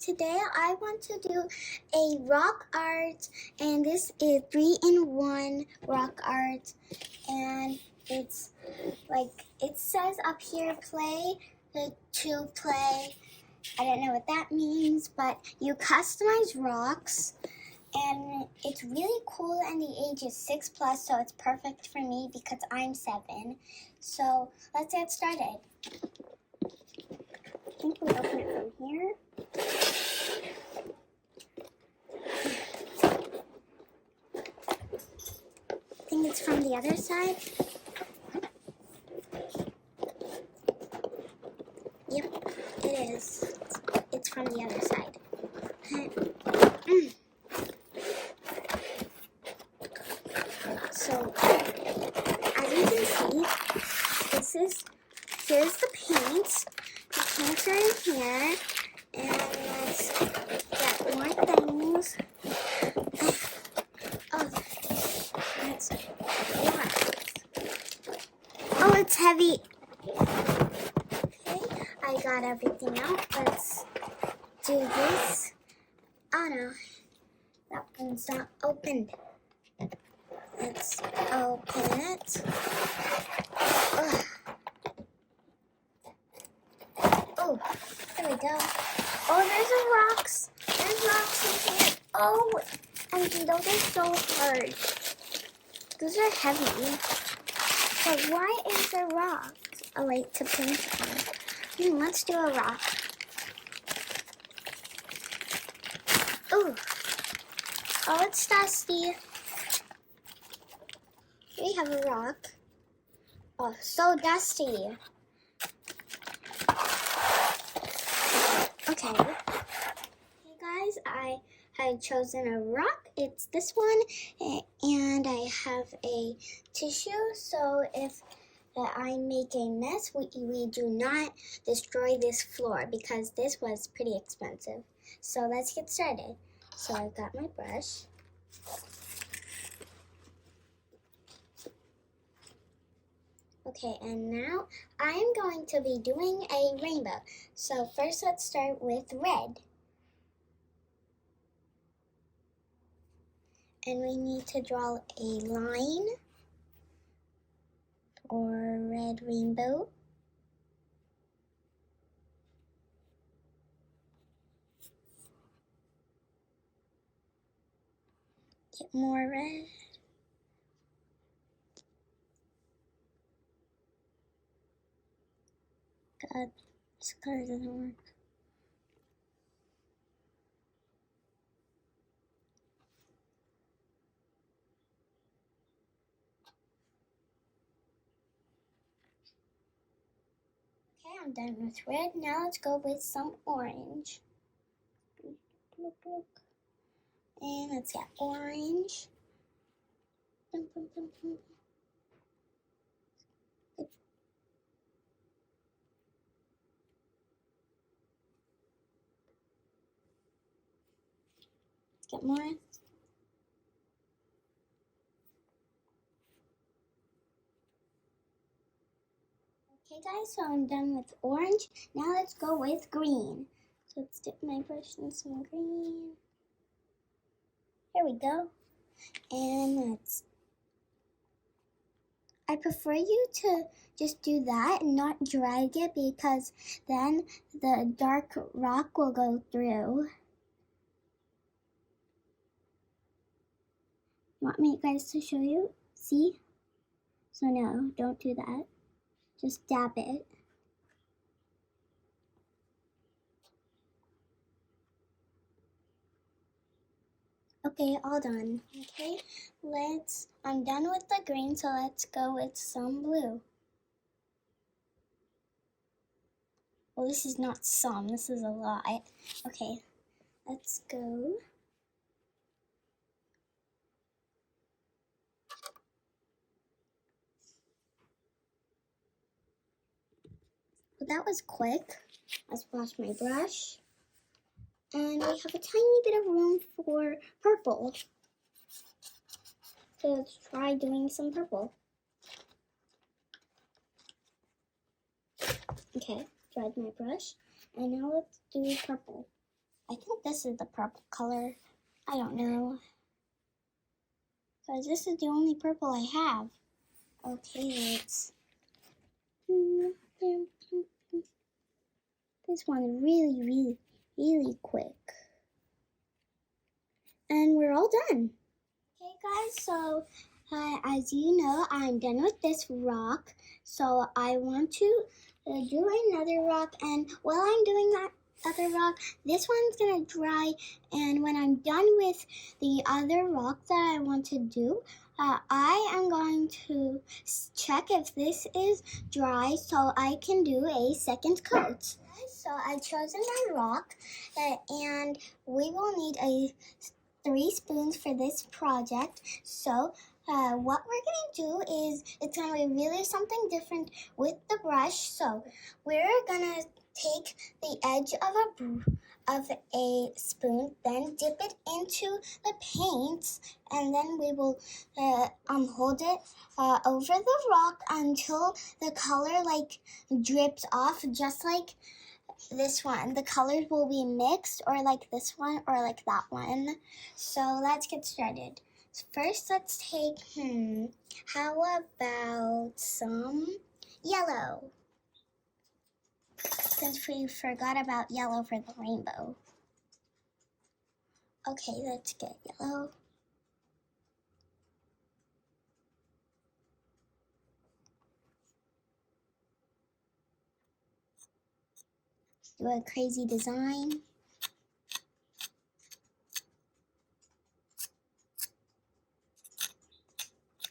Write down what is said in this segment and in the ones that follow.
today I want to do a rock art, and this is 3-in-1 rock art, and it's like it says up here play to play. I don't know what that means, but you customize rocks, and it's really cool, and the age is 6+, so it's perfect for me because I'm 7. So let's get started. I think we open it from here. I think it's from the other side. Yep, it is. It's from the other side. So, as you can see, here's the paints. The paints are in here, and let's get more things. Oh, that's oh, it's heavy. Okay, I got everything out. Let's do this. Oh no, that one's not opened. Let's open it. Ugh. Oh, there we go. Oh, there's rocks. There's rocks in here. Oh, and those are so hard. Those are heavy. But why is there rocks? Oh, wait, to paint on. Let's do a rock. Ooh. Oh, it's dusty. We have a rock. Oh, so dusty. Okay. Hey guys, I had chosen a rock. It's this one, and I have a tissue, so if I make a mess, we do not destroy this floor because this was pretty expensive. So let's get started. So I've got my brush. Okay, and now I'm going to be doing a rainbow. So first let's start with red. And we need to draw a line or red rainbow. Get more red. God, this color doesn't work. Okay, I'm done with red. Now let's go with some orange. And let's get orange. Get more. Okay guys, so I'm done with orange. Now let's go with green. So let's dip my brush in some green. Here we go. And I prefer you to just do that and not drag it because then the dark rock will go through. Want me guys to show you? See? So no, don't do that. Just dab it. Okay, all done. Okay, I'm done with the green, so let's go with some blue. Well, this is not some, this is a lot. Okay, let's go. Well, that was quick. Let's wash my brush. And we have a tiny bit of room for purple. So let's try doing some purple. Okay, dried my brush. And now let's do purple. I think this is the purple color. I don't know. Because this is the only purple I have. Okay, let's... This one really quick. And we're all done. Okay guys, so as you know, I'm done with this rock. So I want to do another rock, and while I'm doing that other rock, this one's gonna dry, and when I'm done with the other rock that I want to do, I am going to check if this is dry so I can do a second coat. So I've chosen my rock, and we will need a 3 spoons for this project. So what we're going to do is, it's going to be really something different with the brush. So we're going to take the edge of a spoon, then dip it into the paint, and then we will hold it over the rock until the color like drips off, just like this one. The colors will be mixed, or like this one or like that one. So let's get started. First, let's take, how about some yellow? Since we forgot about yellow for the rainbow. Okay, let's get yellow. Do a crazy design.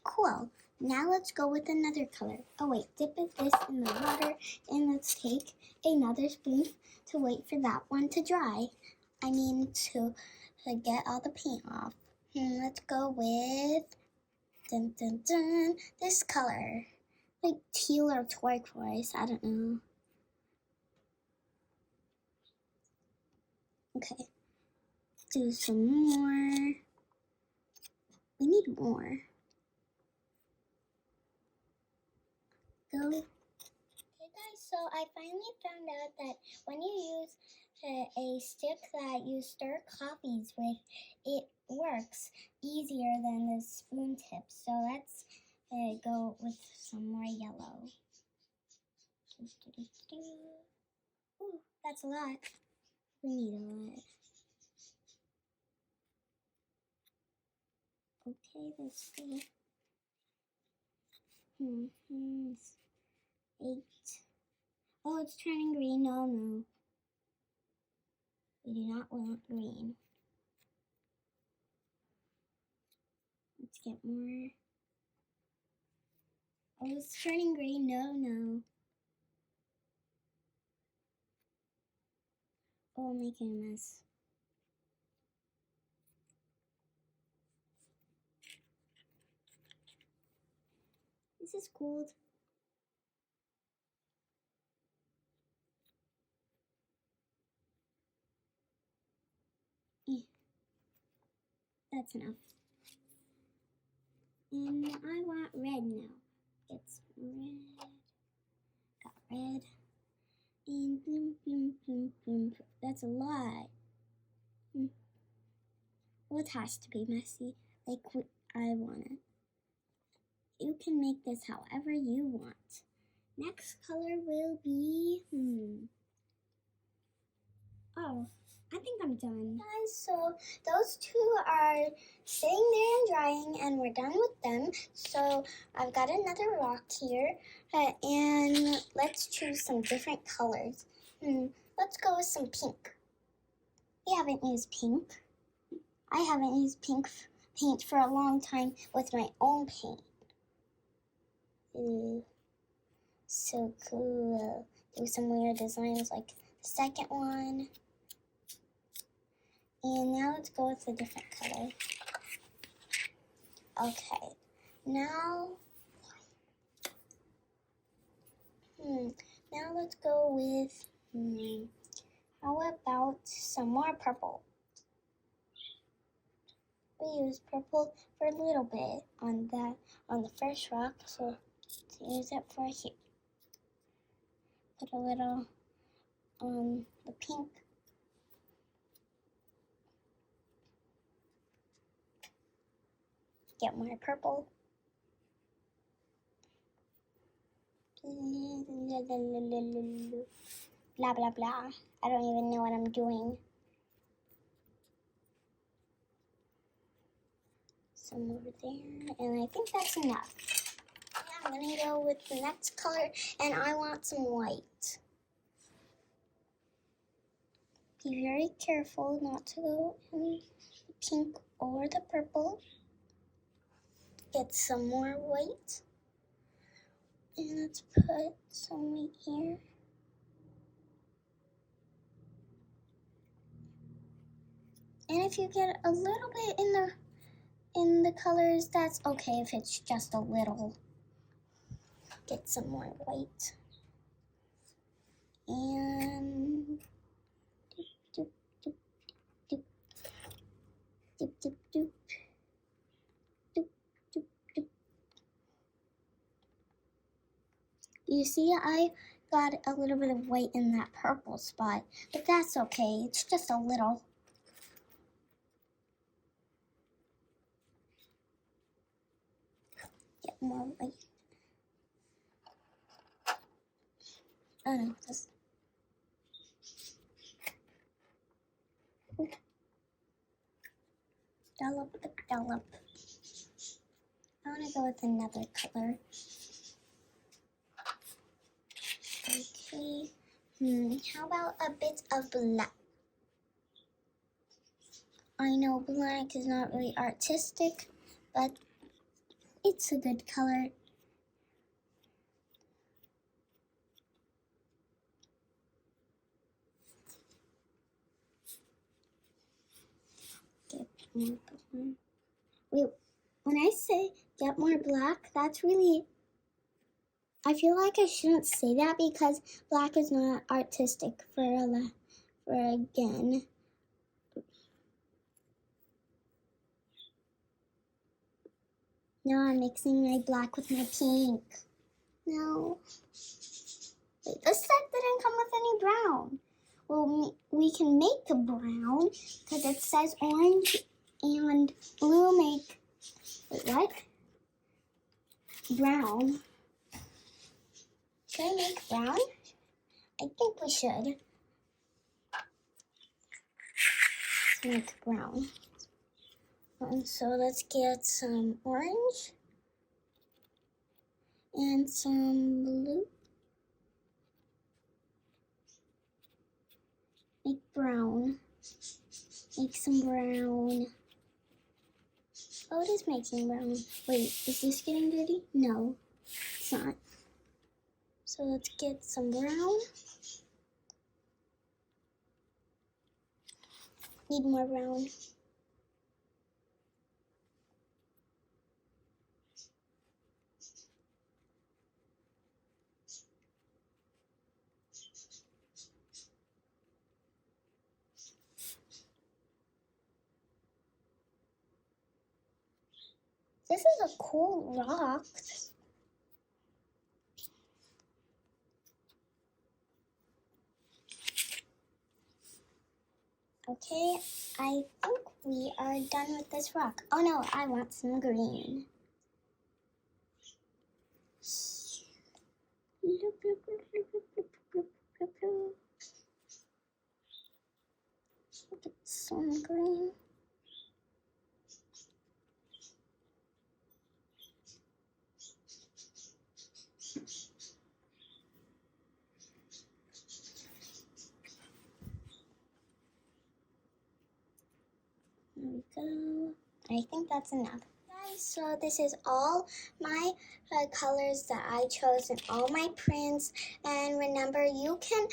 Cool. Now let's go with another color. Oh wait, dip this in the water, and let's take another spoon to wait for that one to dry. I mean to get all the paint off. Let's go with this color. Like teal or turquoise, I don't know. Okay. Do some more. We need more. Go. Okay guys, so I finally found out that when you use a stick that you stir coffees with, it works easier than the spoon tip. So let's go with some more yellow. Ooh, that's a lot. We need a lot. Okay, let's go. 8. Oh, it's turning green. No, no. We do not want green. Let's get more. Oh, it's turning green. No, no. Oh, I'm making a mess. This is gold. That's enough. And I want red now. It's red. Got red. And boom, boom, boom, boom. That's a lot. Well, it has to be messy, like I want it. You can make this however you want. Next color will be, oh, I think I'm done. Guys, so those two are sitting there and drying, and we're done with them. So I've got another rock here, and let's choose some different colors. Let's go with some pink. We haven't used pink. I haven't used pink paint for a long time with my own paint. Ooh, so cool. Do some weird designs like the second one. And now let's go with a different color. Okay, now let's go with, how about some more purple? We used purple for a little bit on the first rock, so to use it for here. Put a little on the pink. get more purple. Blah, blah, blah. I don't even know what I'm doing. Some over there, and I think that's enough. I'm gonna go with the next color, and I want some white. Be very careful not to go in the pink or the purple. Get some more white. And let's put some right here. And if you get a little bit in the colors, that's okay if it's just a little. Get some more white. And doop, doop, doop, doop, doop, doop, doop, doop, doop. You see, I got a little bit of white in that purple spot, but that's okay. It's just a little. Get more white. Oh no, this. Dollop. I want to go with another color. Okay. How about a bit of black? I know black is not really artistic, but it's a good color. Get more black. Wait, when I say get more black, that's really... I feel like I shouldn't say that because black is not artistic for again. Now I'm mixing my black with my pink. No. Wait, this set didn't come with any brown. Well, we can make a brown because it says orange and blue make... Wait, what? Brown. Should I make brown? I think we should. Let's make brown. And so let's get some orange and some blue. Make brown. Make some brown. Oh, it is making brown. Wait, is this getting dirty? No, it's not. So let's get some brown. Need more brown. This is a cool rock. Okay, I think we are done with this rock. Oh no, I want some green. Get some green. There we go. I think that's enough. Guys, so this is all my colors that I chose and all my prints. And remember, you can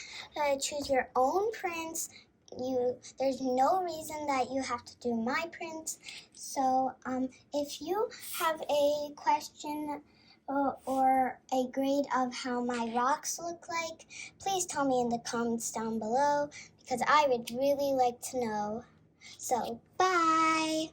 choose your own prints. There's no reason that you have to do my prints. So if you have a question or a grade of how my rocks look like, please tell me in the comments down below because I would really like to know. So, bye!